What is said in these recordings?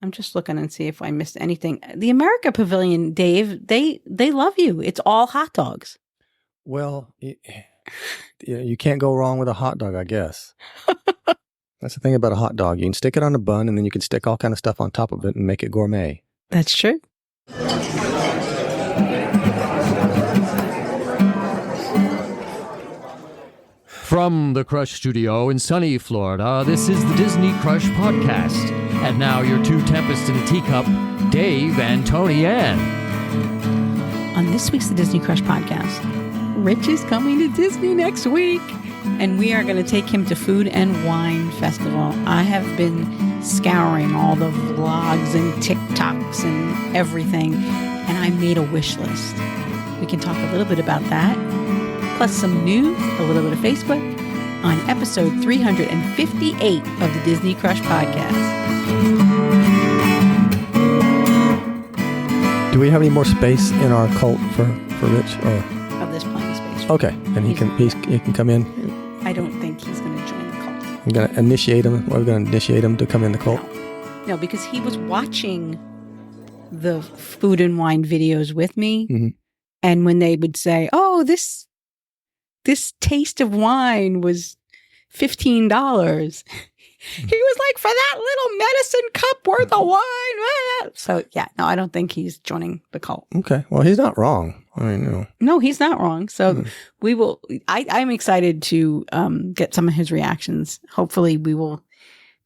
I'm just looking and see if I missed anything. The America Pavilion, Dave, they love you. It's all hot dogs. Well, you can't go wrong with a hot dog, I guess. That's the thing about a hot dog. You can stick it on a bun, and then you can stick all kind of stuff on top of it and make it gourmet. That's true. From the Crush Studio in sunny Florida, this is the Disney Crush Podcast. And now your two tempests in a teacup, Dave and Tony Ann. On this week's The Disney Crush Podcast, Rich is coming to Disney next week, and we are going to take him to Food and Wine Festival. I have been scouring all the vlogs and TikToks and everything, and I made a wish list. We can talk a little bit about that, plus some news, a little bit of Facebook, on episode 358 of the Disney Crush Podcast. Do we have any more space in our cult for Rich? Or? Oh, there's plenty of space. Okay, and he can come in. I don't think he's going to join the cult. I'm going to initiate him. We're going to initiate him to come in the cult. No, because he was watching the Food and Wine videos with me, and when they would say, "Oh, this taste of wine was $15," he was like, "For that little medicine cup worth of wine." So yeah, no, I don't think he's joining the cult. Okay, well, he's not wrong. I mean, no, he's not wrong. So we will. I'm excited to get some of his reactions. Hopefully, we will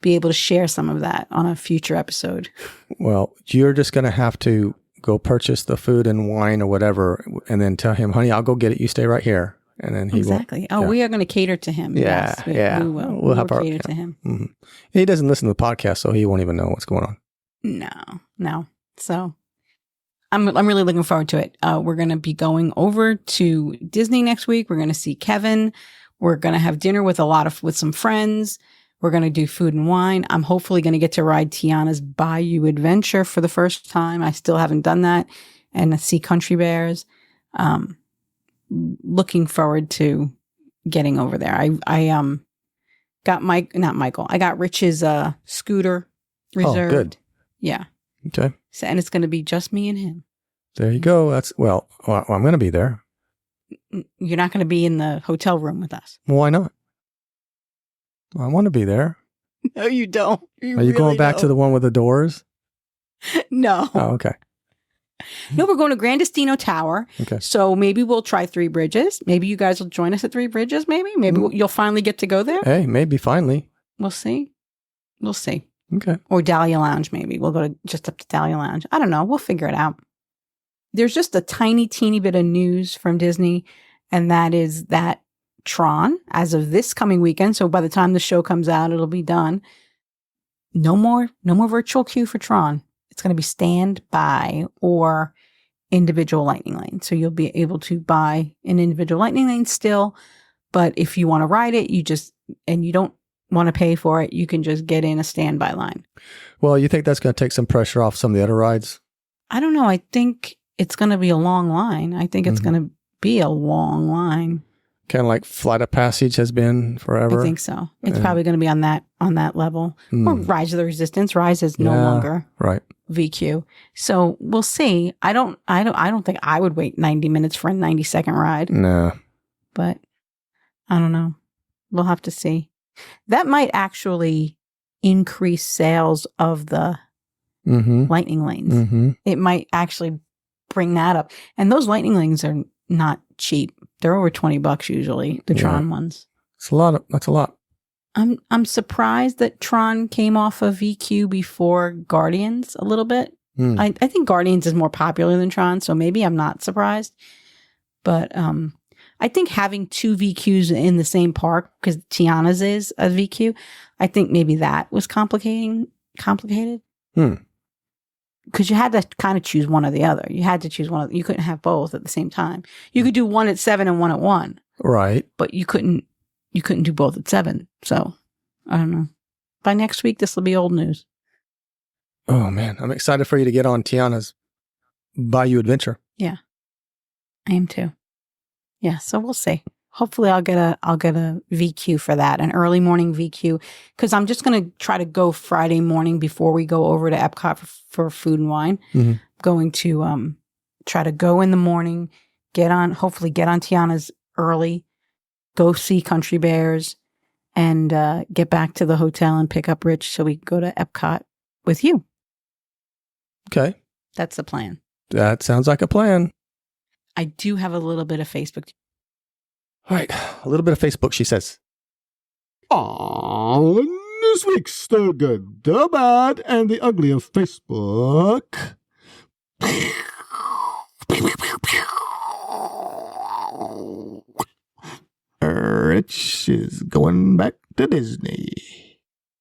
be able to share some of that on a future episode. Well, you're just going to have to go purchase the food and wine or whatever, and then tell him, "Honey, I'll go get it. You stay right here." And then he exactly. Won't, we are going to cater to him. Yeah, yes, yeah. We will. We'll have cater to him. Mm-hmm. He doesn't listen to the podcast, so he won't even know what's going on. No. So I'm really looking forward to it. We're going to be going over to Disney next week. We're going to see Kevin. We're going to have dinner with some friends. We're going to do Food and Wine. I'm hopefully going to get to ride Tiana's Bayou Adventure for the first time. I still haven't done that, and see Country Bears. Looking forward to getting over there. I got Rich's scooter reserved. Oh, good. Yeah. Okay. So, and it's going to be just me and him. There you go. I'm going to be there. You're not going to be in the hotel room with us. Well, why not? I want to be there. No, you don't. Are you really going back to the one with the doors? No. Oh, okay. No, we're going to Grand Destino Tower. Okay. So maybe we'll try Three Bridges. Maybe you guys will join us at Three Bridges. Maybe you'll finally get to go there. Hey, maybe finally. We'll see. Okay. Or Dahlia Lounge. Maybe we'll go just up to Dahlia Lounge. I don't know. We'll figure it out. There's just a teeny bit of news from Disney, and that is that Tron, as of this coming weekend, so by the time the show comes out, it'll be done. No more virtual queue for Tron. It's going to be standby or individual lightning lane. So you'll be able to buy an individual lightning lane still, but if you want to ride it, you don't want to pay for it, you can just get in a standby line. Well, you think that's going to take some pressure off some of the other rides? I don't know. I think it's going to be a long line. I think it's going to be a long line. Kind of like Flight of Passage has been forever. I think so. It's probably going to be on that level. Or Rise of the Resistance. Rise is no longer right. VQ. So we'll see. I don't think I would wait 90 minutes for a 90-second ride. No. But I don't know. We'll have to see. That might actually increase sales of the lightning lanes. Mm-hmm. It might actually bring that up. And those lightning lanes are not cheap. They're over $20 usually, the Tron ones. That's a lot. I'm surprised that Tron came off of VQ before Guardians a little bit. I think Guardians is more popular than Tron, so maybe I'm not surprised. But I think having two VQs in the same park, because Tiana's is a VQ, I think maybe that was complicated. Because you had to kind of choose one or the other. You had to choose one. You couldn't have both at the same time. You could do one at 7 and one at 1. Right. But you couldn't do both at 7. So I don't know. By next week, this will be old news. Oh man, I'm excited for you to get on Tiana's Bayou Adventure. Yeah, I am too. Yeah, so we'll see. Hopefully I'll get a VQ for that, an early morning VQ, because I'm just going to try to go Friday morning before we go over to Epcot for food and wine. Mhm. Going to try to go in the morning, hopefully get on Tiana's early, go see Country Bears, and get back to the hotel and pick up Rich so we can go to Epcot with you. Okay. That's the plan. That sounds like a plan. I do have a little bit of Facebook. All right. A little bit of Facebook, she says. On this week's The Good, The Bad, and The Ugly of Facebook. Rich is going back to Disney.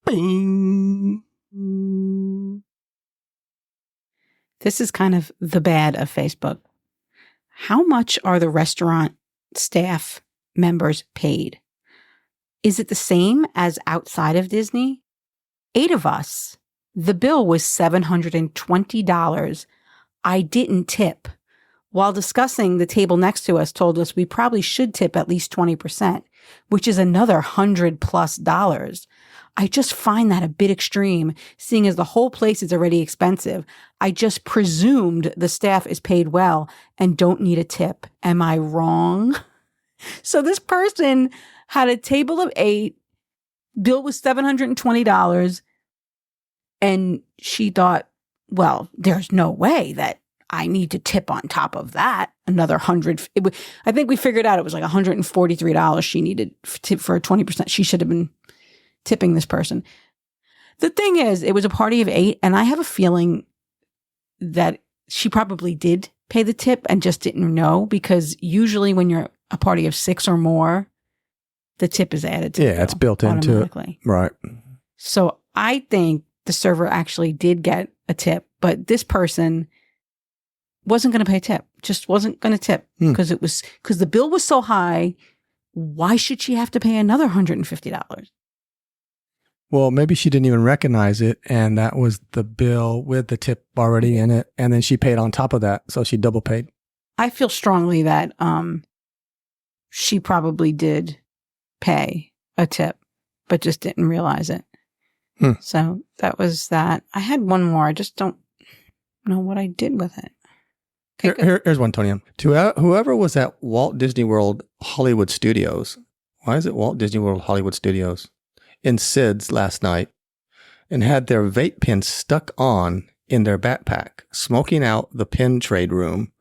Bing. This is kind of the bad of Facebook. How much are the restaurant staff members paid? Is it the same as outside of Disney? 8 of us. The bill was $720. I didn't tip. While discussing, the table next to us told us we probably should tip at least 20%, which is another $100+. I just find that a bit extreme, seeing as the whole place is already expensive. I just presumed the staff is paid well and don't need a tip. Am I wrong? So this person had a table of 8, bill was $720, and she thought, well, there's no way that I need to tip on top of that another $100. I think we figured out it was like $143 she needed tip for 20%. She should have been tipping this person. The thing is, it was a party of 8, and I have a feeling that she probably did pay the tip and just didn't know, because usually when you're a party of 6 or more, the tip is added to the bill it's built into it. Right. So I think the server actually did get a tip, but this person wasn't going to pay a tip, just wasn't going to tip because the bill was so high. Why should she have to pay another $150? Well, maybe she didn't even recognize it, and that was the bill with the tip already in it, and then she paid on top of that, so she double paid. I feel strongly that she probably did pay a tip, but just didn't realize it. So that was that. I had one more. I just don't know what I did with it. Okay, Here's one, Tony. To whoever was at Walt Disney World Hollywood Studios, why is it Walt Disney World Hollywood Studios? In Sid's last night, and had their vape pens stuck on in their backpack, smoking out the pen trade room.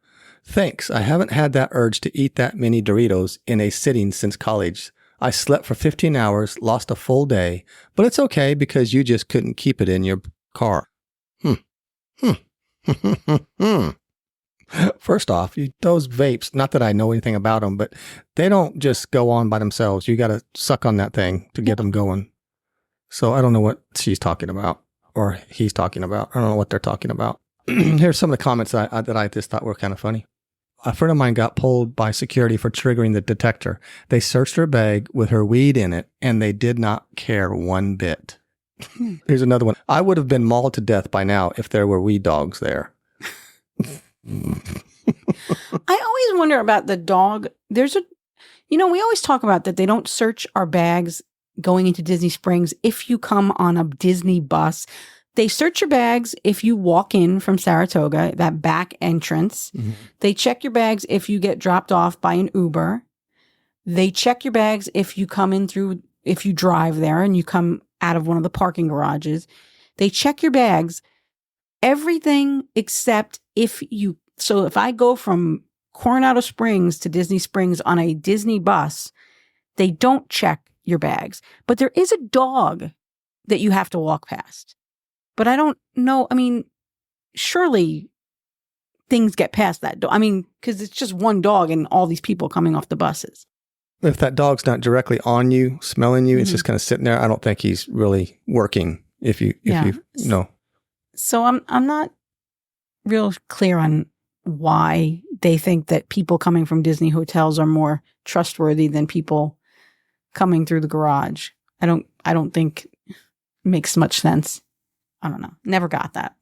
Thanks, I haven't had that urge to eat that many Doritos in a sitting since college. I slept for 15 hours, lost a full day, but it's okay because you just couldn't keep it in your car. First off, those vapes, not that I know anything about them, but they don't just go on by themselves. You got to suck on that thing to get them going. So I don't know what she's talking about or he's talking about. I don't know what they're talking about. Here's some of the comments that I just thought were kind of funny. A friend of mine got pulled by security for triggering the detector. They searched her bag with her weed in it, and they did not care one bit. Here's another one. I would have been mauled to death by now if there were weed dogs there. I always wonder about the dog. We always talk about that they don't search our bags going into Disney Springs. If you come on a Disney bus, they search your bags if you walk in from Saratoga, that back entrance. Mm-hmm. They check your bags if you get dropped off by an Uber. They check your bags if you if you drive there and you come out of one of the parking garages. They check your bags, everything except if I go from Coronado Springs to Disney Springs on a Disney bus, they don't check your bags. But there is a dog that you have to walk past. But I don't know. I mean, surely things get past that dog. I mean, because it's just one dog and all these people coming off the buses. If that dog's not directly on you, smelling you, it's just kind of sitting there. I don't think he's really working. If you know. So I'm not real clear on why they think that people coming from Disney hotels are more trustworthy than people coming through the garage. I don't think it makes much sense. I don't know. Never got that.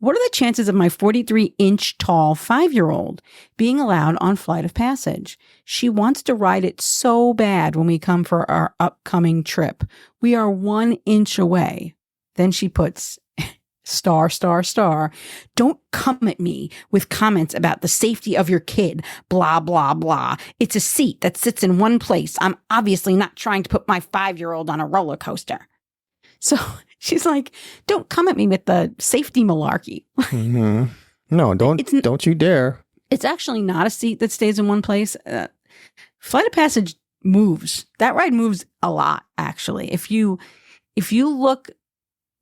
What are the chances of my 43-inch tall 5-year-old being allowed on Flight of Passage? She wants to ride it so bad when we come for our upcoming trip. We are 1 inch away. Then she puts star, star, star. Don't come at me with comments about the safety of your kid. Blah, blah, blah. It's a seat that sits in one place. I'm obviously not trying to put my 5-year-old on a roller coaster. So she's like, don't come at me with the safety malarkey. Mm-hmm. No, don't you dare. It's actually not a seat that stays in one place. Flight of Passage moves. That ride moves a lot, actually. If you look,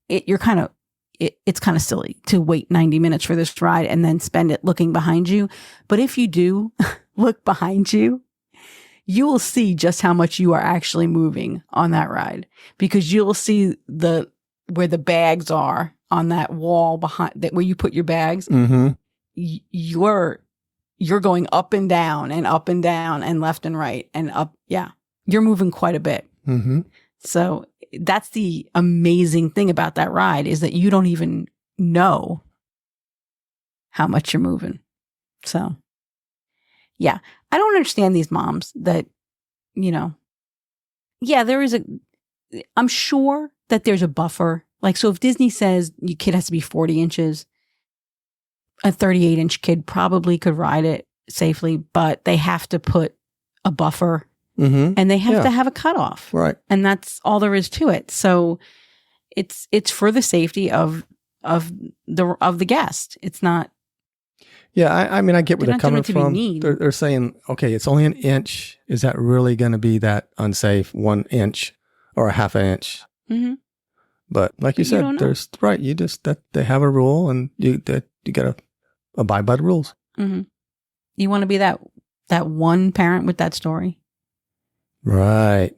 it's kind of silly to wait 90 minutes for this ride and then spend it looking behind you. But if you do look behind you, you will see just how much you are actually moving on that ride, because you'll see where the bags are on that wall behind that where you put your bags. Mm-hmm. You're going up and down and left and right and up. Yeah, you're moving quite a bit. Mm-hmm. So that's the amazing thing about that ride, is that you don't even know how much you're moving. So yeah, I don't understand these moms that, I'm sure that there's a buffer. Like, so if Disney says your kid has to be 40 inches, a 38-inch kid probably could ride it safely, but they have to put a buffer. Mm-hmm. And they have to have a cutoff. Right. And that's all there is to it. So it's for the safety of the guest. It's not. Yeah, I mean, I get where they're coming from. They're They're saying, okay, it's only 1 inch. Is that really going to be that unsafe? 1 inch or a half an inch? Mm-hmm. But like you said, there's right. You just that they have a rule, and you got to abide by the rules. Mm-hmm. You want to be that one parent with that story, right?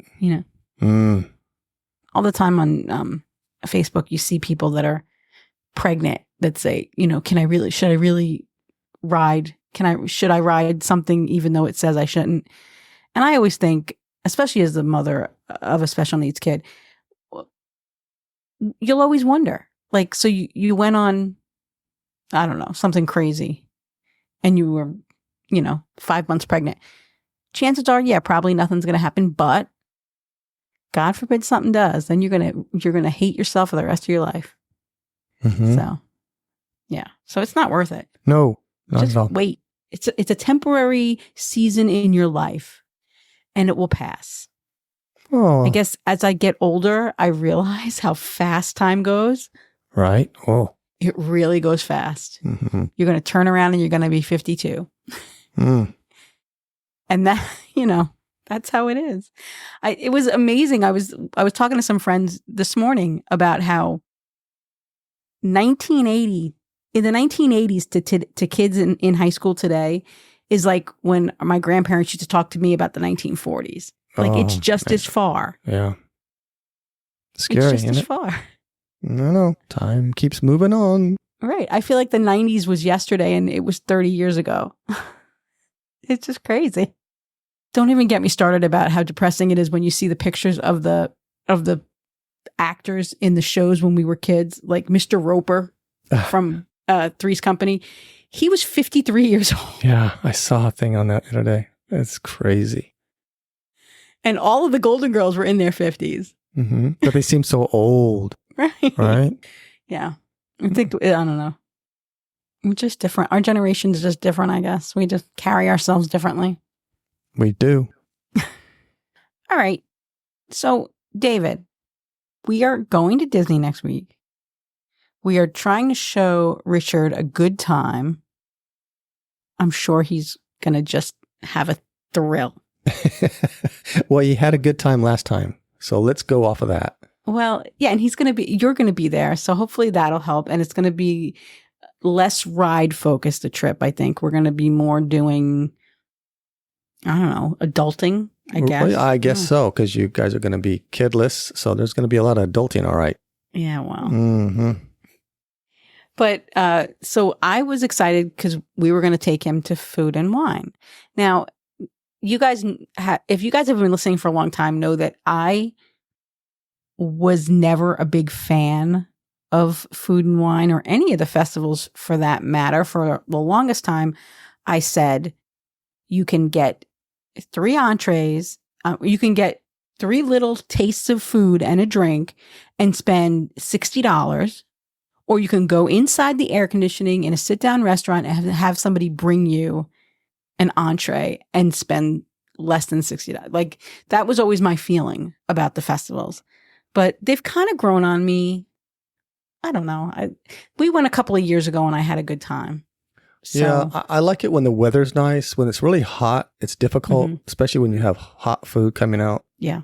All the time on Facebook, you see people that are pregnant that say, should I really ride? Should I ride something even though it says I shouldn't? And I always think, especially as the mother of a special needs kid, you'll always wonder, like, so you went on, I don't know, something crazy and you were, 5 months pregnant. Chances are, yeah, probably nothing's going to happen, but God forbid something does, then you're going to hate yourself for the rest of your life. Mm-hmm. So, yeah. So it's not worth it. No, not just at all. Wait. It's a temporary season in your life, and it will pass. Oh. I guess as I get older, I realize how fast time goes. Right. Oh. It really goes fast. Mm-hmm. You're going to turn around and you're going to be 52. Mm. And that, that's how it is. It was amazing. I was talking to some friends this morning about how 1980, in the 1980s to kids in high school today is like when my grandparents used to talk to me about the 1940s. Like, it's just as far. Yeah. Scary, it's just isn't as it? far. No. Time keeps moving on. Right. I feel like the 90s was yesterday and it was 30 years ago. It's just crazy. Don't even get me started about how depressing it is when you see the pictures of the actors in the shows when we were kids, like Mr. Roper from Three's Company. He was 53 years old. Yeah, I saw a thing on that the other day. That's crazy. And all of the Golden Girls were in their 50s. Mm-hmm. But they seem so old. Right? Yeah. I think, I don't know. We're just different. Our generation is just different, I guess. We just carry ourselves differently. We do. All right. So, David, we are going to Disney next week. We are trying to show Richard a good time. I'm sure he's going to just have a thrill. Well, he had a good time last time. So let's go off of that. Well, yeah, and you're going to be there. So hopefully that'll help. And it's going to be less ride focused, a trip, I think. We're going to be more doing, I don't know, adulting, I guess. Well, I guess so, because you guys are going to be kidless. So there's going to be a lot of adulting, all right. Yeah, well. Mm-hmm. But so I was excited because we were going to take him to Food and Wine. Now, you guys, if you guys have been listening for a long time, know that I was never a big fan of Food and Wine or any of the festivals for that matter. For the longest time, I said you can get 3 entrees, you can get 3 little tastes of food and a drink and spend $60, or you can go inside the air conditioning in a sit-down restaurant and have somebody bring you an entree and spend less than $60. Like, that was always my feeling about the festivals. But they've kind of grown on me. I don't know. We went a couple of years ago and I had a good time. So, yeah, I like it when the weather's nice. When it's really hot, it's difficult, especially when you have hot food coming out. Yeah.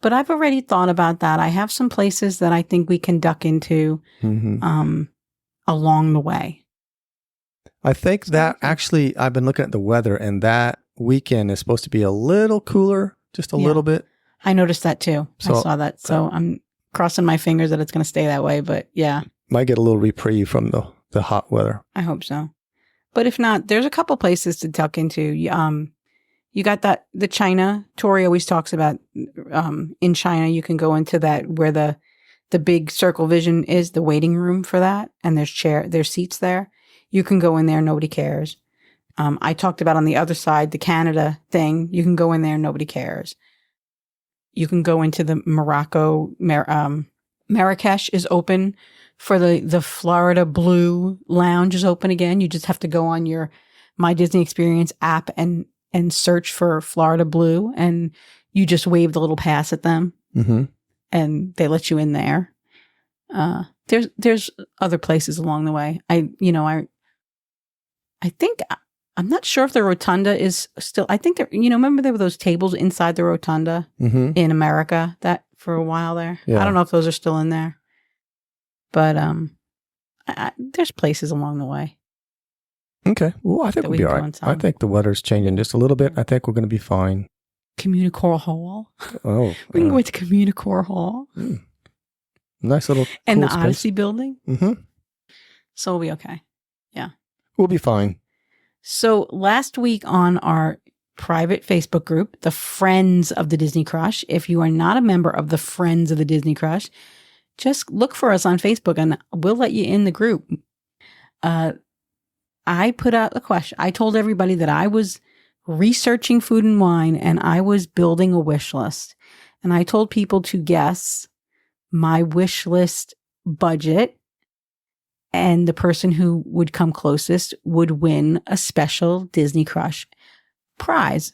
But I've already thought about that. I have some places that I think we can duck into along the way. I think that actually, I've been looking at the weather, and that weekend is supposed to be a little cooler, just a little bit. I noticed that too. So, I saw that. So I'm crossing my fingers that it's going to stay that way. But yeah. Might get a little reprieve from the hot weather. I hope so. But if not, there's a couple places to duck into. You got the China. Tori always talks about in China, you can go into that where the big Circle Vision is, the waiting room for that. And there's seats there. You can go in there. Nobody cares. I talked about on the other side, the Canada thing. You can go in there. Nobody cares. You can go into the Morocco. Marrakesh is open for the Florida Blue Lounge is open again. You just have to go on your My Disney Experience app and search for Florida Blue, and you just wave the little pass at them, and they let you in there. There's other places along the way. I think I'm not sure if the rotunda is still. I think there. Remember there were those tables inside the rotunda in America that for a while there. Yeah. I don't know if those are still in there, but there's places along the way. Okay. Well, I think we'll be all right. I think the weather's changing just a little bit. I think we're going to be fine. Communicore Hall. Oh, we can go to Communicore Hall. Nice little and cool the space. Odyssey building. So we'll be okay. Yeah, we'll be fine. So last week on our private Facebook group, the Friends of the Disney Crush. If you are not a member of the Friends of the Disney Crush, just look for us on Facebook and we'll let you in the group. I put out a question. I told everybody that I was researching Food and Wine and I was building a wish list. And I told people to guess my wish list budget, and the person who would come closest would win a special Disney Crush prize.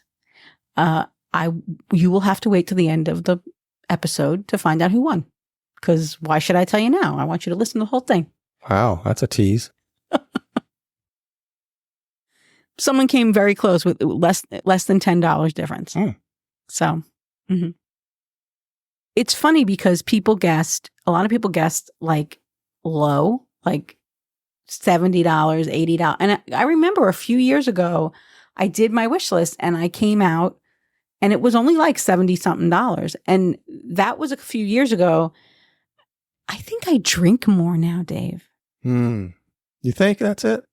You will have to wait till the end of the episode to find out who won. Because why should I tell you now? I want you to listen to the whole thing. Wow, that's a tease. Someone came very close with less than $10 difference. So, it's funny because a lot of people guessed like low, like $70, $80. And I remember a few years ago, I did my wish list and I came out and it was only like $70 something. And that was a few years ago. I think I drink more now, Dave. You think that's it?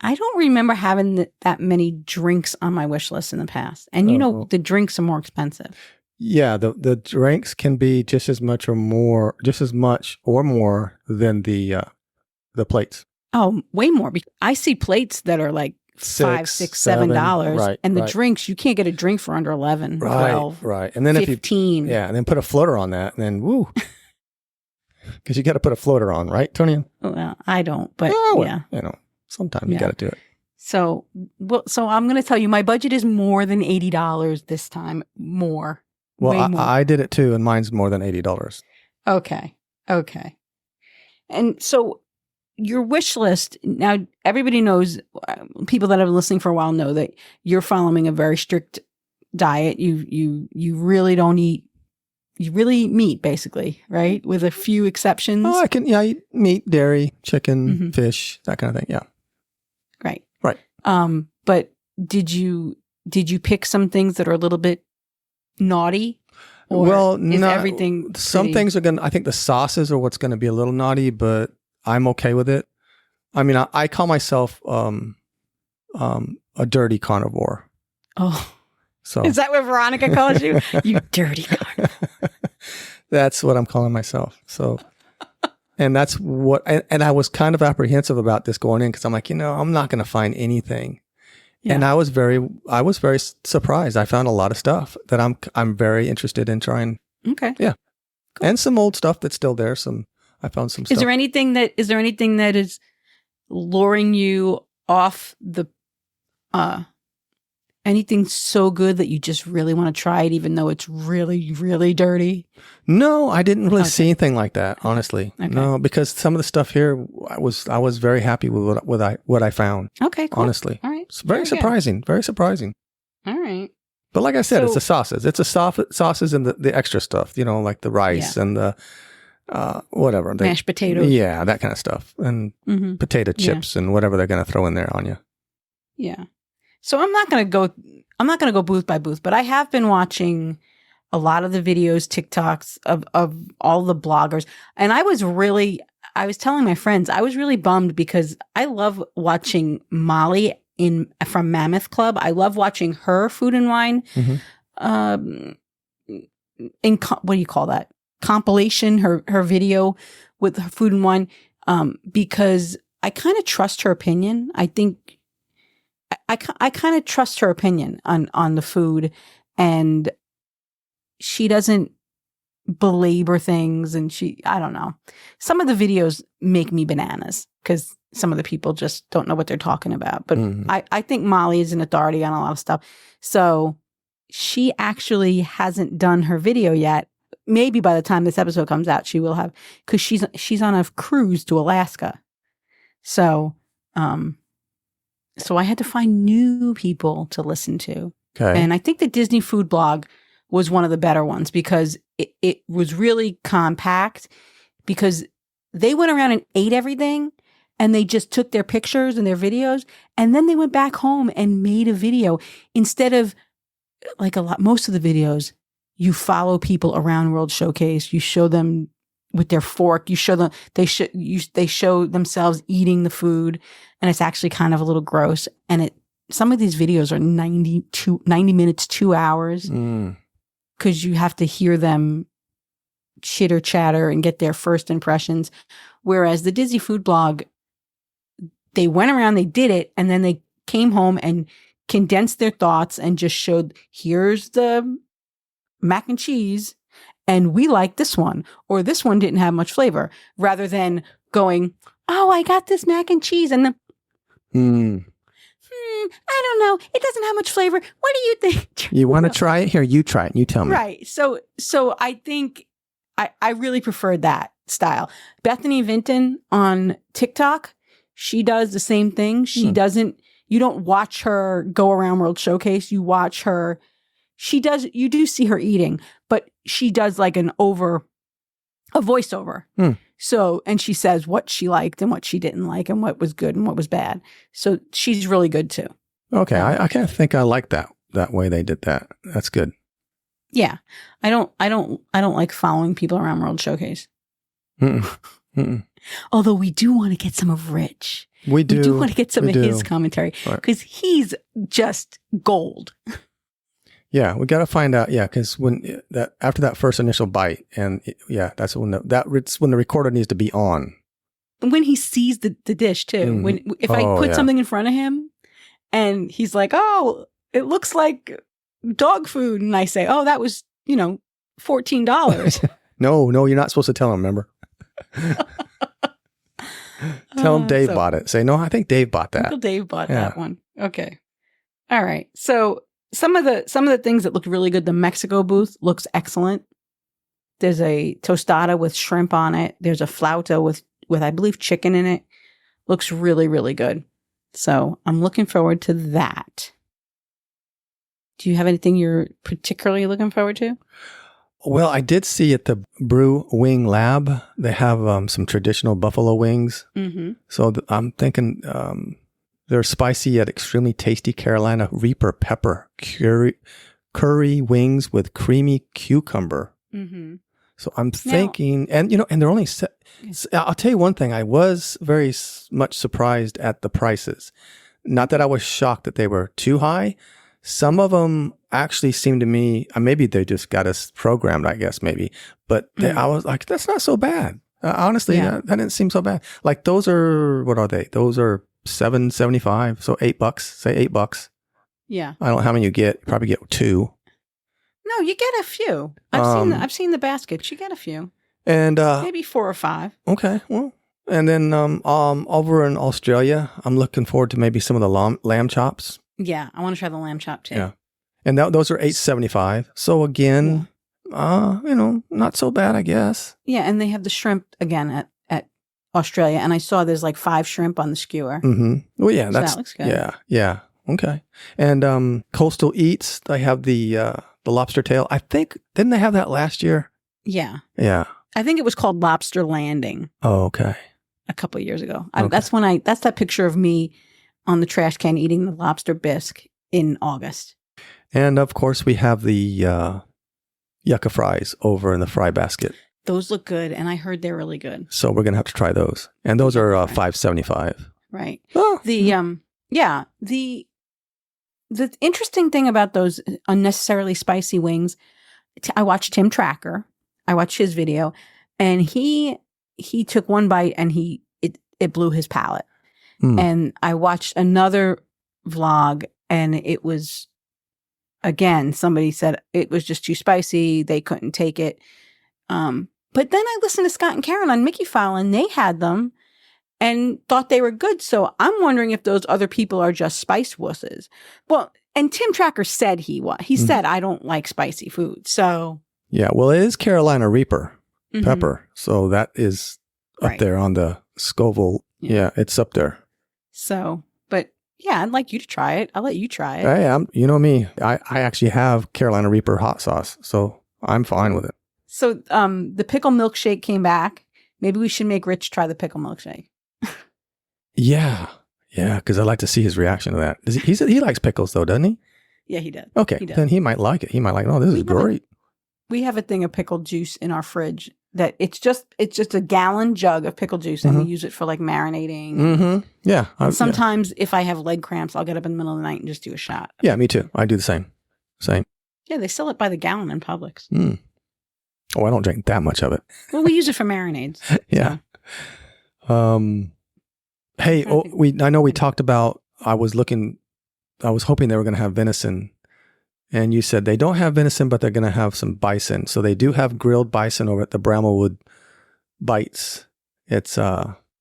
I don't remember having that many drinks on my wish list in the past. And the drinks are more expensive. Yeah, the drinks can be just as much or more than the plates. Oh, way more. I see plates that are like $5, $6, $7. Right, and the drinks, you can't get a drink for under 11, 12, right. And then 15. And then put a floater on that, and then woo. Because you got to put a floater on, right, Tony? Well, I don't, but yeah. Sometimes you got to do it. So I'm going to tell you, my budget is more than $80 this time. More. Well, more. I did it too, and mine's more than $80. Okay. And so your wish list, now everybody knows, people that have been listening for a while know that you're following a very strict diet. You really don't eat. You really eat meat, basically, right? With a few exceptions. Oh, I eat meat, dairy, chicken, fish, that kind of thing. Yeah. Right. But did you pick some things that are a little bit naughty? Or is everything some things are I think the sauces are what's gonna be a little naughty, but I'm okay with it. I mean, I call myself a dirty carnivore. Oh. So is that what Veronica calls you? You dirty carnivore. That's what I'm calling myself. So And that's what, and I was kind of apprehensive about this going in because I'm like, I'm not going to find anything. Yeah. And I was very surprised. I found a lot of stuff that I'm very interested in trying. Okay. Yeah. Cool. And some old stuff that's still there. I found some stuff. Is there anything that is luring you off the, anything so good that you just really want to try it, even though it's really, really dirty? No, I didn't really see anything like that, honestly. Okay. No, because some of the stuff here, I was very happy with what I found. Okay, cool. Honestly. All right. It's very surprising. Very surprising. All right. But like I said, it's the sauces. It's the sauces and the extra stuff, like the rice and the whatever. Mashed potatoes. Yeah, that kind of stuff. And potato chips and whatever they're going to throw in there on you. Yeah. So I'm not going to go booth by booth, but I have been watching a lot of the videos, TikToks of all the bloggers. And I was telling my friends, I was really bummed because I love watching Molly from Mammoth Club. I love watching her Food and Wine. What do you call that? Compilation, her video with her Food and Wine. Because I kind of trust her opinion. I think I kind of trust her opinion on the food, and she doesn't belabor things, and I don't know. Some of the videos make me bananas because some of the people just don't know what they're talking about. But I think Molly is an authority on a lot of stuff. So she actually hasn't done her video yet. Maybe by the time this episode comes out, she will have, because she's on a cruise to Alaska. So, so I had to find new people to listen to. Okay. And I think the Disney Food Blog was one of the better ones because it was really compact, because they went around and ate everything and they just took their pictures and their videos, and then they went back home and made a video instead of like most of the videos. You follow people around World Showcase. You show them with their fork. You show them, they show themselves eating the food, and it's actually kind of a little gross. And some of these videos are 90 minutes, 2 hours, because you have to hear them chitter chatter and get their first impressions. Whereas the Disney Food Blog, they went around, they did it, and then they came home and condensed their thoughts and just showed, here's the mac and cheese, and we like this one, or this one didn't have much flavor, rather than going, oh, I got this mac and cheese, and then, I don't know, it doesn't have much flavor. What do you think? You want to try it? Here, you try it and you tell me. Right. So I think I really preferred that style. Bethany Vinton on TikTok, she does the same thing. She doesn't, you don't watch her go around World Showcase. You watch her, you do see her eating, but she does like a voiceover. So, and she says what she liked and what she didn't like and what was good and what was bad. So she's really good too. Okay. I kind of think I like that way they did that. That's good. Yeah. I don't like following people around World Showcase. Although we do want to get some of Rich. We do want to get some of his commentary, because he's just gold. Yeah, we got to find out. Yeah, because after that first initial bite, and that's when the recorder needs to be on. And when he sees the dish too, if I put something in front of him, and he's like, "Oh, it looks like dog food," and I say, "Oh, that was $14." No, you're not supposed to tell him. Remember? Tell him Dave bought it. Say, no, I think Dave bought that. Uncle Dave bought that one. Okay. All right. So some of the things that look really good, the Mexico booth looks excellent. There's a tostada with shrimp on it. There's a flauta with I believe chicken in it. Looks really, really good. So I'm looking forward to that. Do you have anything you're particularly looking forward to? Well, I did see at the Brew Wing Lab, they have some traditional buffalo wings. Mm-hmm. So I'm thinking they're spicy yet extremely tasty Carolina Reaper pepper curry wings with creamy cucumber. Mm-hmm. So I'm thinking, and they're only, I'll tell you one thing, I was very much surprised at the prices. Not that I was shocked that they were too high. Some of them actually seemed to me, maybe they just got us programmed, I guess, maybe. But I was like, that's not so bad. Honestly, Yeah. that didn't seem so bad. Like those are, what are they? Those are $7.75. So $8. Say $8. Yeah. I don't know how many you get. You probably get 2. No, you get a few. I've seen the baskets. You get a few. And Maybe 4 or 5. okay, well, and then over in Australia, I'm looking forward to maybe some of the lamb chops. Yeah, I want to try the lamb chop too. Yeah, and those are $8.75. So again, not so bad, I guess. Yeah, and they have the shrimp again at Australia, and I saw there's like 5 shrimp on the skewer. Mm-hmm. Well, yeah, So that looks good. Yeah. Okay. And Coastal Eats, they have the lobster tail. I think didn't they have that last year? Yeah. Yeah. I think it was called Lobster Landing Oh, okay. a couple of years ago. Okay. That's that picture of me on the trash can eating the lobster bisque in August. And of course, we have the yucca fries over in the fry basket. Those look good, and I heard they're really good. So we're gonna have to try those. And those are $5.75. Right. Oh, The interesting thing about those unnecessarily spicy wings, I watched Tim Tracker. I watched his video, and he took one bite and it blew his palate. And I watched another vlog, and it was, again, somebody said it was just too spicy. They couldn't take it. But then I listened to Scott and Karen on Mickey File, and they had them and thought they were good. So I'm wondering if those other people are just spice wusses. Well, and Tim Tracker said he was. He said, I don't like spicy food. So. yeah, well, it is Carolina Reaper Mhm. pepper. So that is up Right. there on the Scoville. Yeah, it's up there. So, but yeah, I'd like you to try it. I'll let you try it. Hey, you know me. I actually have Carolina Reaper hot sauce, so I'm fine with it. So, the pickle milkshake came back. Maybe we should make Rich try the pickle milkshake. Yeah, because I'd like to see his reaction to that. He likes pickles though, doesn't he? Yeah, he did. Okay, He does. then he might like it. He might like, oh, this is great. We have a thing of pickle juice in our fridge that it's just a gallon jug of pickle juice, and we use it for like marinating. Mm-hmm. Yeah. And sometimes if I have leg cramps, I'll get up in the middle of the night and just do a shot. Yeah, me too. I do the same. Yeah, they sell it by the gallon in Publix. Oh, I don't drink that much of it. Well, we use it for marinades. Yeah. Hey, I know we talked about, I was hoping they were going to have venison, and you said they don't have venison, but they're going to have some bison. So they do have grilled bison over at the Bramblewood Bites. It's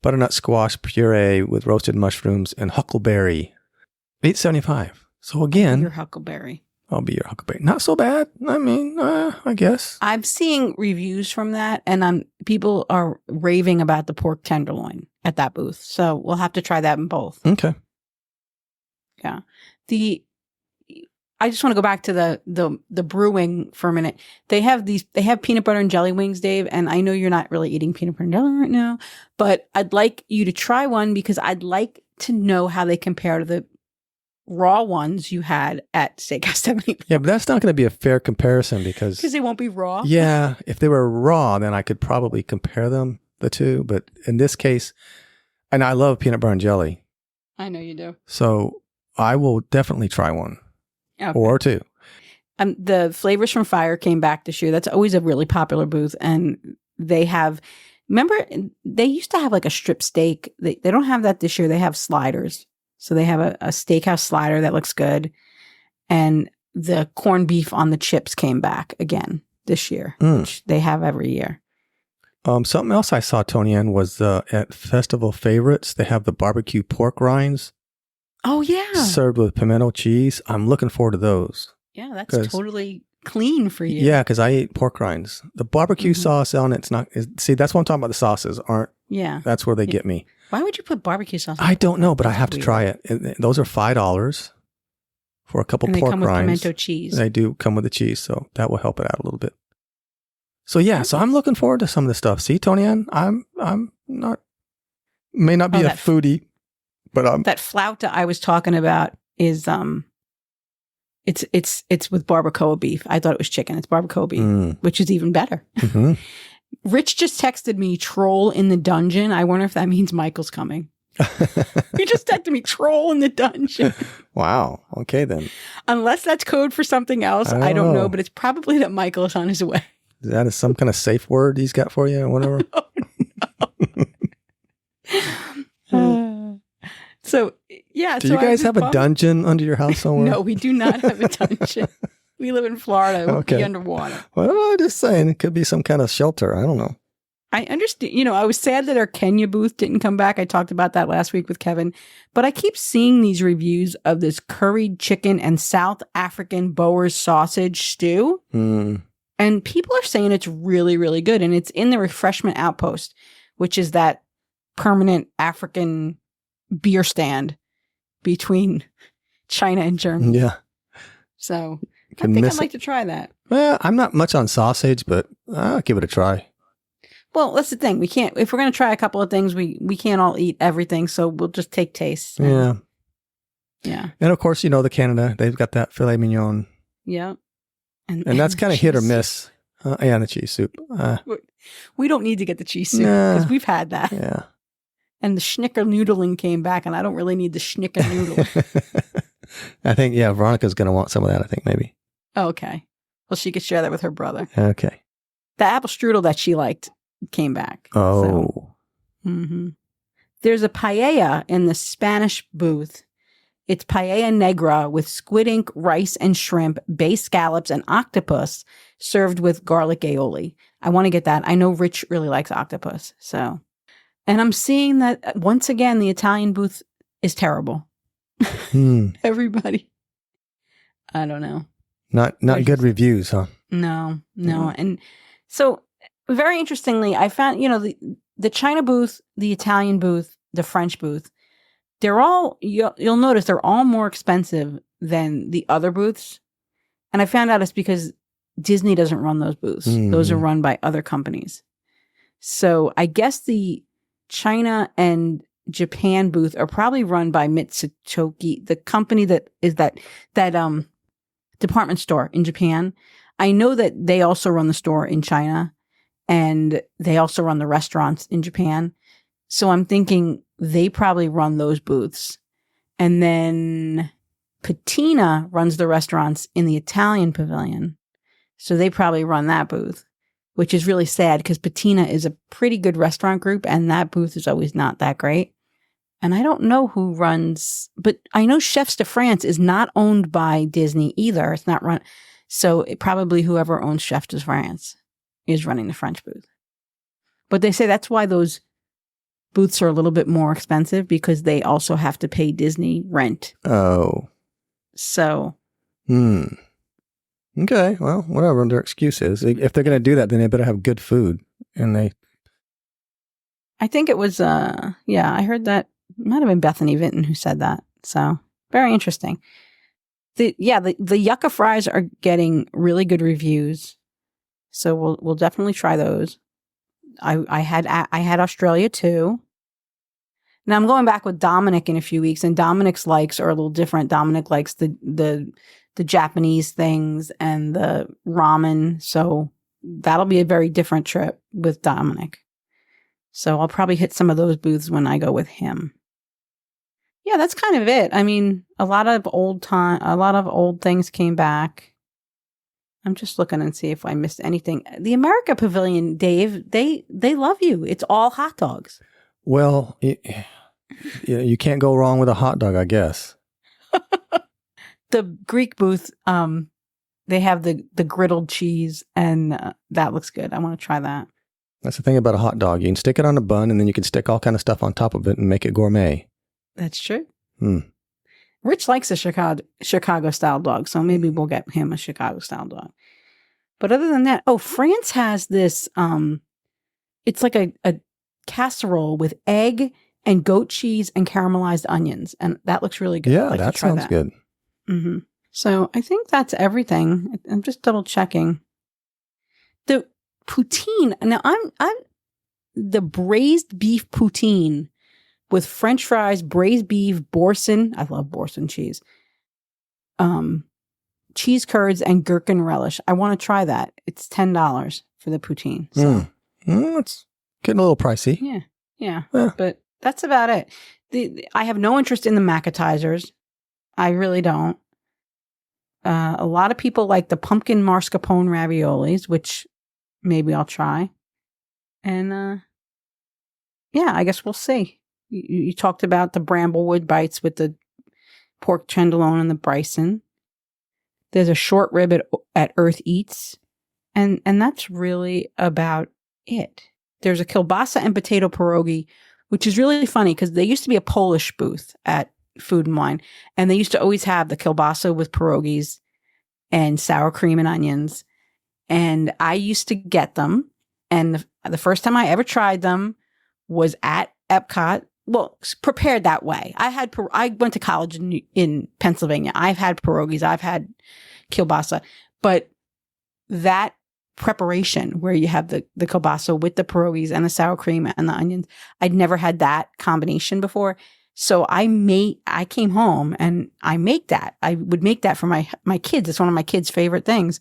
butternut squash puree with roasted mushrooms and huckleberry. $8.75. So again, Your huckleberry. I'll be your huckleberry. Not so bad. I mean, I guess. I'm seeing reviews from that, and people are raving about the pork tenderloin at that booth. So we'll have to try that in both. Okay. Yeah. I just want to go back to the brewing for a minute. They have peanut butter and jelly wings, Dave, and I know you're not really eating peanut butter and jelly right now, but I'd like you to try one because I'd like to know how they compare to the raw ones you had at Steakhouse 70. Yeah, but that's not going to be a fair comparison because Because they won't be raw. yeah, if they were raw, then I could probably compare the two. But in this case, and I love peanut butter and jelly, I know you do. so I will definitely try one Okay. or two. The Flavors from Fire came back this year. That's always a really popular booth. And they have, remember, they used to have like a strip steak. They don't have that this year. They have sliders. So they have a steakhouse slider that looks good. And the corned beef on the chips came back again this year, which they have every year. Something else I saw, Tony Ann, was at Festival Favorites, they have the barbecue pork rinds Oh, yeah. served with pimento cheese. I'm looking forward to those. Yeah, that's totally clean for you. Yeah, because I ate pork rinds. The barbecue sauce on it's not. See, that's what I'm talking about. The sauces aren't. Yeah. That's where they get me. Why would you put barbecue sauce on I don't know, but I That's have to weird. try it. And those are $5 for a couple And they pork come with rinds. pimento cheese. They do come with the cheese, so that will help it out a little bit. So yeah, so I'm looking forward to some of this stuff. See, Tony Ann, I'm not may not be a foodie, but I'm That flauta I was talking about is it's with barbacoa beef. I thought it was chicken. It's barbacoa beef, which is even better. Mm-hmm. Rich just texted me troll in the dungeon. I wonder if that means Michael's coming. He just texted me troll in the dungeon. Wow. Okay then. Unless that's code for something else. I don't know, but it's probably that Michael is on his way. That is some kind of safe word he's got for you or whatever. So yeah. Do you guys have a dungeon under your house somewhere? No, we do not have a dungeon. We live in Florida. We'll be underwater. Well, I'm just saying, it could be some kind of shelter. I don't know. I understand. I was sad that our Kenya booth didn't come back. I talked about that last week with Kevin. But I keep seeing these reviews of this curried chicken and South African Boer's sausage stew. And people are saying it's really, really good. And it's in the Refreshment Outpost, which is that permanent African beer stand between China and Germany. Yeah. So I think I'd like to try that. Well, I'm not much on sausage, but I'll give it a try. Well, that's the thing. We can't, if we're going to try a couple of things, we can't all eat everything. So we'll just take tastes. Yeah. Yeah. And of course, the Canada, they've got that filet mignon. Yeah. And that's kind of hit or miss. And the cheese soup. We don't need to get the cheese soup because we've had that. Yeah. And the schnickernoodling came back, and I don't really need the schnickernoodle. I think, Veronica's going to want some of that, I think, maybe. Oh, okay. Well, she could share that with her brother. Okay. The apple strudel that she liked came back. Oh. So. There's a paella in the Spanish booth. It's paella negra with squid ink, rice, and shrimp, bay scallops, and octopus served with garlic aioli. I want to get that. I know Rich really likes octopus. So, and I'm seeing that once again, the Italian booth is terrible. Everybody. I don't know. Not good reviews, huh? No. And so very interestingly, I found, the China booth, the Italian booth, the French booth, they're all, you'll notice they're all more expensive than the other booths. And I found out it's because Disney doesn't run those booths. Those are run by other companies. So I guess the China and Japan booth are probably run by Mitsutoki, the company that is that department store in Japan. I know that they also run the store in China, and they also run the restaurants in Japan. So I'm thinking they probably run those booths. And then Patina runs the restaurants in the Italian pavilion. So they probably run that booth, which is really sad because Patina is a pretty good restaurant group, and that booth is always not that great. And I don't know who runs, but I know Chefs de France is not owned by Disney either. It's not run. So probably whoever owns Chefs de France is running the French booth. But they say that's why those booths are a little bit more expensive, because they also have to pay Disney rent. Oh. So. Okay. Well, whatever their excuse is. If they're going to do that, then they better have good food. And I think it was, I heard that. It might have been Bethany Vinton who said that. So very interesting. The yucca fries are getting really good reviews. So we'll definitely try those. I had Australia too. Now I'm going back with Dominic in a few weeks, and Dominic's likes are a little different. Dominic likes the Japanese things and the ramen. So that'll be a very different trip with Dominic. So I'll probably hit some of those booths when I go with him. Yeah, that's kind of it. I mean, a lot of old things came back. I'm just looking and see if I missed anything. The America Pavilion, Dave, they love you. It's all hot dogs. Well, you can't go wrong with a hot dog, I guess. The Greek booth, they have the griddled cheese, and that looks good. I want to try that. That's the thing about a hot dog. You can stick it on a bun, and then you can stick all kind of stuff on top of it and make it gourmet. That's true. Rich likes a Chicago style dog, so maybe we'll get him a Chicago style dog. But other than that, France has this. It's like a casserole with egg and goat cheese and caramelized onions, and that looks really good. Yeah, that sounds good. Mm-hmm. So I think that's everything. I'm just double checking. The poutine. Now I'm the braised beef poutine with French fries, braised beef, boursin. I love boursin cheese. Cheese curds and gherkin relish. I want to try that. It's $10 for the poutine. So. It's getting a little pricey. Yeah. But that's about it. I have no interest in the macatizers. I really don't. A lot of people like the pumpkin mascarpone raviolis, which maybe I'll try. And yeah, I guess we'll see. You talked about the Bramblewood bites with the pork tenderloin and the bison. There's a short rib at Earth Eats, and that's really about it. There's a kielbasa and potato pierogi, which is really funny because there used to be a Polish booth at Food and Wine, and they used to always have the kielbasa with pierogies and sour cream and onions. And I used to get them. And the first time I ever tried them was at Epcot. Well, prepared that way. I went to college in Pennsylvania. I've had pierogies. I've had kielbasa. But that preparation where you have the kielbasa with the pierogies and the sour cream and the onions, I'd never had that combination before. So I came home and I make that. I would make that for my kids. It's one of my kids' favorite things.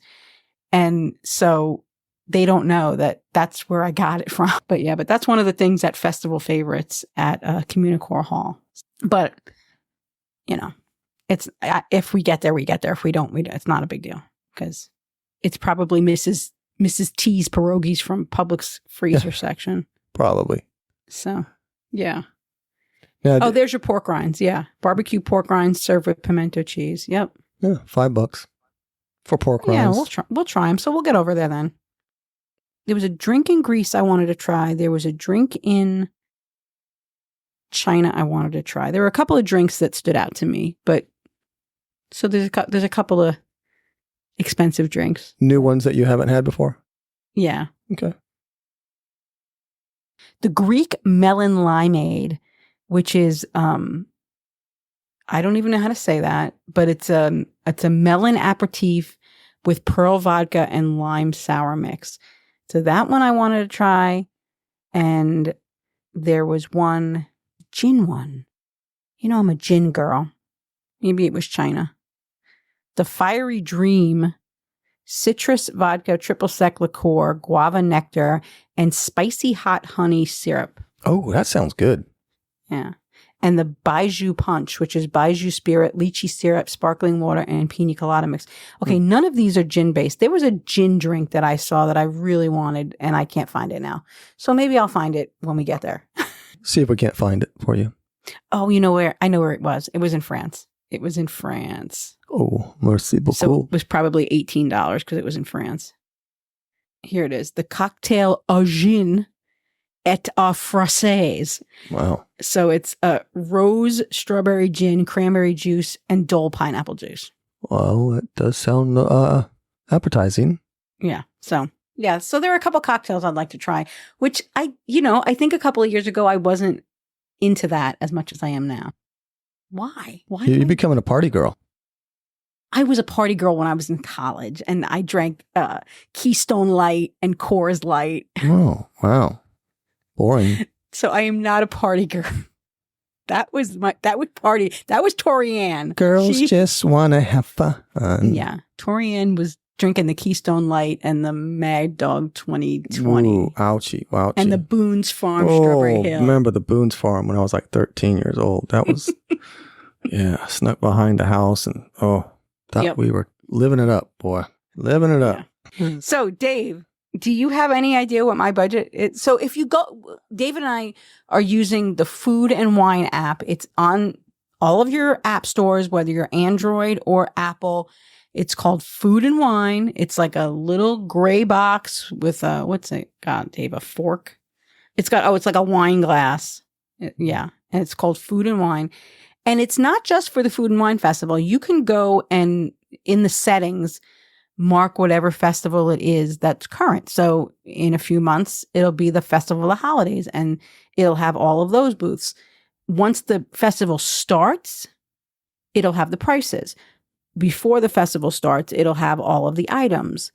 And so they don't know that that's where I got it from. But that's one of the things at festival favorites at Communicore Hall. But, it's if we get there, we get there. If we don't, it's not a big deal because it's probably Mrs. T's pierogies from Publix freezer section. Probably. So, yeah. Yeah. There's your pork rinds. Yeah. Barbecue pork rinds served with pimento cheese. Yep. Yeah. $5 for pork rinds. Yeah, we'll try them. So we'll get over there then. There was a drink in Greece I wanted to try. There was a drink in China I wanted to try. There were a couple of drinks that stood out to me, but so there's a couple of expensive drinks. New ones that you haven't had before? Yeah. Okay. The Greek melon limeade, which is I don't even know how to say that, but it's a melon aperitif with pearl vodka and lime sour mix. So that one I wanted to try. And there was one gin one. I'm a gin girl. Maybe it was China. The Fiery Dream, citrus vodka, triple sec liqueur, guava nectar, and spicy hot honey syrup. Oh, that sounds good. Yeah. And the Baiju Punch, which is Baiju Spirit, lychee syrup, sparkling water, and pina colada mix. Okay, none of these are gin-based. There was a gin drink that I saw that I really wanted, and I can't find it now. So maybe I'll find it when we get there. See if we can't find it for you. Oh, you know where? I know where it was. It was in France. Oh, merci beaucoup. So it was probably $18 because it was in France. Here it is. The cocktail au gin et au fraises. Wow. So it's rose, strawberry gin, cranberry juice, and Dole pineapple juice. Well, that does sound appetizing. Yeah. So there are a couple cocktails I'd like to try, which I think a couple of years ago I wasn't into that as much as I am now. Why? You're becoming a party girl. I was a party girl when I was in college, and I drank Keystone Light and Coors Light. Oh, wow. Boring. So I am not a party girl. That was Tori Ann. Girls just want to have fun. Yeah. Tori Ann was drinking the Keystone Light and the Mad Dog 2020. Ooh, ouchie. And the Boone's Farm Strawberry Hill. Remember the Boone's Farm when I was like 13 years old. That was, I snuck behind the house and, we were living it up, boy. Living it up. Yeah. So, Dave, do you have any idea what my budget is? So if you go, David and I are using the Food and Wine app. It's on all of your app stores, whether you're Android or Apple. It's called Food and Wine. It's like a little gray box with what's it got, Dave? A fork. It's like a wine glass. Yeah. And it's called Food and Wine. And it's not just for the Food and Wine Festival. You can go and in the settings, mark whatever festival it is that's current. So in a few months, it'll be the Festival of Holidays and it'll have all of those booths. Once the festival starts, it'll have the prices. Before the festival starts, it'll have all of the items.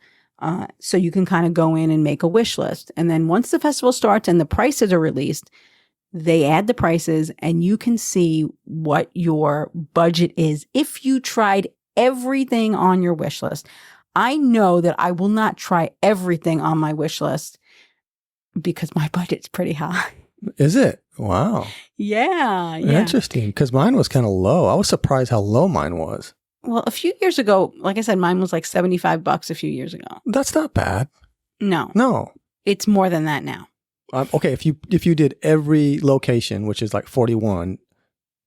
So you can kind of go in and make a wish list. And then once the festival starts and the prices are released, they add the prices and you can see what your budget is if you tried everything on your wish list. I know that I will not try everything on my wish list because my budget's pretty high. Is it? Wow. Yeah. Interesting. Because mine was kind of low. I was surprised how low mine was. Well, a few years ago, like I said, mine was like $75 a few years ago. That's not bad. No. It's more than that now. Okay, if you did every location, which is like 41,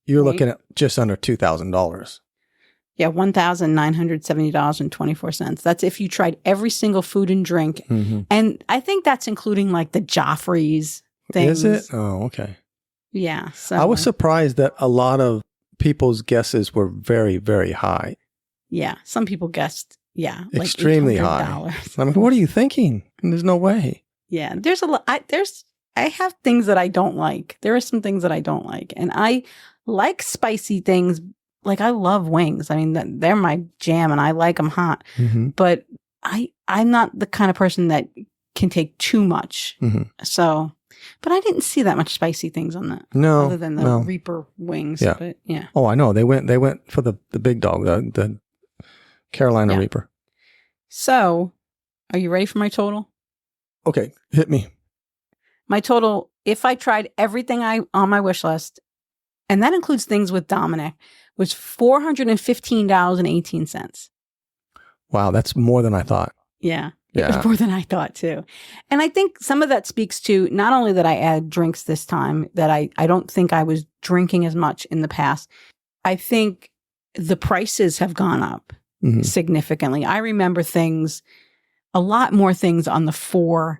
you're Right. looking at just under $2,000. Yeah, $1,970.24. That's if you tried every single food and drink. Mm-hmm. And I think that's including like the Joffrey's things. Is it? Oh, okay. Yeah. So I was surprised that a lot of people's guesses were very, very high. yeah, some people guessed, yeah, like Extremely high. $800. I'm like, what are you thinking? There's no way. Yeah, there's a lot. I have things that I don't like. There are some things that I don't like, and I like spicy things. Like I love wings. I mean, they're my jam, and I like them hot. Mm-hmm. But I'm not the kind of person that can take too much. Mm-hmm. So, but I didn't see that much spicy things on that. No, other than the no. Reaper wings. Yeah. But yeah. Oh, I know. They went for the big dog, the Carolina Yeah. Reaper. So, are you ready for my total? Okay, hit me. My total, if I tried everything on my wish list, and that includes things with Dominic, was $415.18. Wow, that's more than I thought. Yeah. It Yeah. was more than I thought too. And I think some of that speaks to not only that I add drinks this time, that I don't think I was drinking as much in the past. I think the prices have gone up Mhm. significantly. I remember a lot more things on the $4,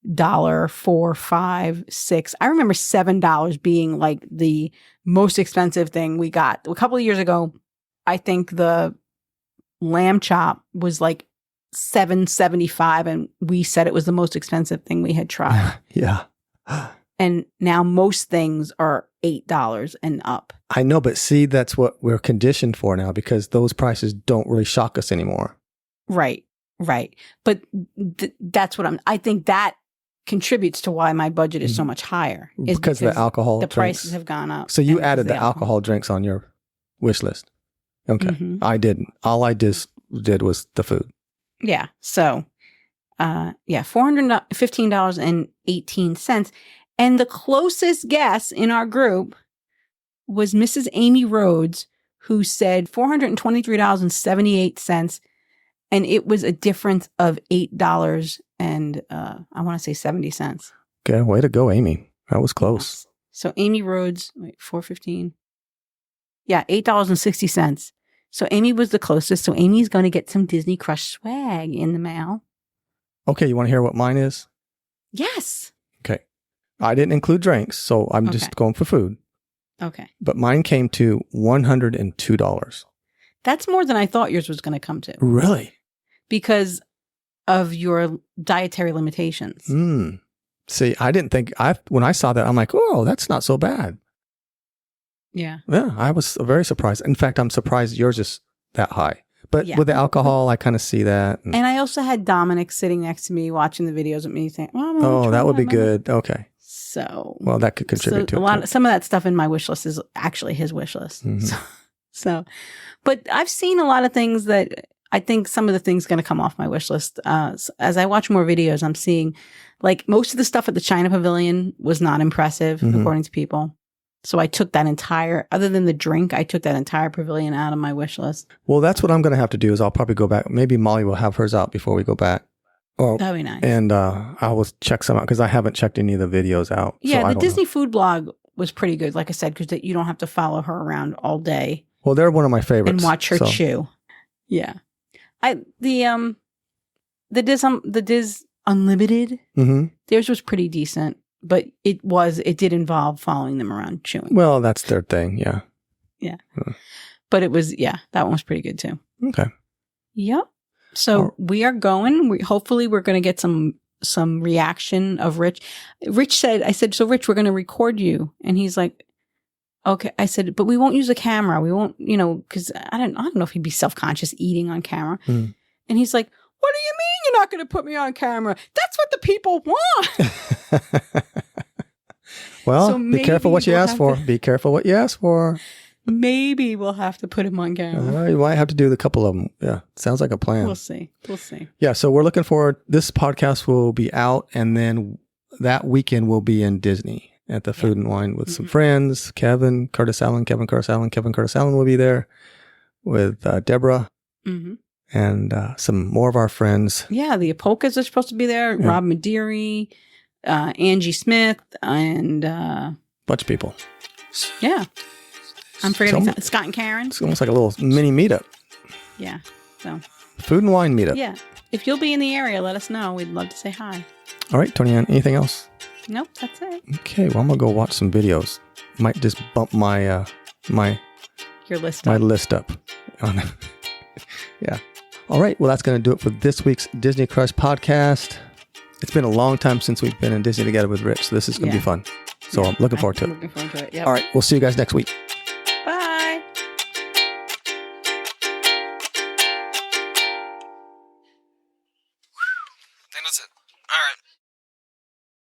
$4, $5, $6. I remember $7 being like the most expensive thing we got. A couple of years ago, I think the lamb chop was like $7.75, and we said it was the most expensive thing we had tried. Yeah. And now most things are $8 and up. I know, but see, that's what we're conditioned for now because those prices don't really shock us anymore. Right. But that's what I think that contributes to why my budget is so much higher. Is Because of the alcohol the drinks. prices have gone up. So you and added because the alcohol drinks on your wish list. Okay. Mhm. I didn't. All I just did was the food. Yeah. So, $415.18. And the closest guess in our group was Mrs. Amy Rhodes, who said $423.78. And it was a difference of $8 and I want to say 70 cents. Okay. Way to go, Amy. That was close. So Amy Rhodes, $4.15. Yeah, $8.60. So Amy was the closest. So Amy's going to get some Disney Crush swag in the mail. Okay. You want to hear what mine is? Yes. Okay. I didn't include drinks, so I'm just going for food. Okay. But mine came to $102. That's more than I thought yours was going to come to Really? because of your dietary limitations. See, I didn't think when I saw that, I'm like, oh, that's not so bad. Yeah. Yeah, I was very surprised. In fact, I'm surprised yours is that high. But Yeah. with the alcohol, I kind of see that. And I also had Dominic sitting next to me watching the videos with me saying, well, I'm gonna Oh, try that would be mine. good. Okay. So, Well, that could contribute to it. some of that stuff in my wish list is actually his wish list. Mhm. So, but I've seen a lot of things that I think some of the things going to come off my wish list. As I watch more videos, I'm seeing like most of the stuff at the China Pavilion was not impressive Mhm. according to people. So I took that entire, other than the drink, I took that entire pavilion out of my wish list. Well, that's what I'm going to have to do is I'll probably go back. Maybe Molly will have hers out before we go back. Oh, That'd be nice. and I will check some out because I haven't checked any of the videos out. Yeah, so I the don't Disney know. food blog was pretty good, like I said, because you don't have to follow her around all day Well, they're one of my favorites. and watch her so- chew. Yeah, the Diz Unlimited, Mhm. theirs was pretty decent, but it did involve following them around chewing. Well, that's their thing. Yeah. But it was that one was pretty good too. Okay. Yep. So All- we are going. Hopefully we're going to get some reaction of Rich. Rich said, I said, so Rich, we're going to record you. And he's like, okay. I said, but we won't use a camera. We won't, because I don't know if he'd be self-conscious eating on camera. Mm. And he's like, what do you mean you're not going to put me on camera? That's what the people want. Well, So be careful what maybe you we'll ask have for. to- Be careful what you ask for. Maybe we'll have to put him on camera. You might have to do a couple of them. Yeah. Sounds like a plan. We'll see. Yeah. So we're looking forward. This podcast will be out, and then that weekend we'll be in Disney at the Food and Wine with some friends. Kevin Curtis Allen will be there with Deborah Mm-hmm. and some more of our friends. Yeah, the Apolkas are supposed to be there. Yeah. Rob Madeiri, Angie Smith, and Bunch of people. yeah. I'm forgetting Some- Scott and Karen. It's almost like a little mini meetup. Yeah. So, Food and wine meetup. yeah. If you'll be in the area, let us know. We'd love to say hi. All right, Tony Ann, anything else? Nope, that's it. Okay, well, I'm going to go watch some videos. Might just bump my Your list. my up. list up. Yeah. All right, well, that's going to do it for this week's Disney Crush podcast. It's been a long time since we've been in Disney together with Rich, so this is going to be fun. So I'm looking forward to it. Looking forward to it. Yep. All right, we'll see you guys next week. Bye. I think that's it. All right.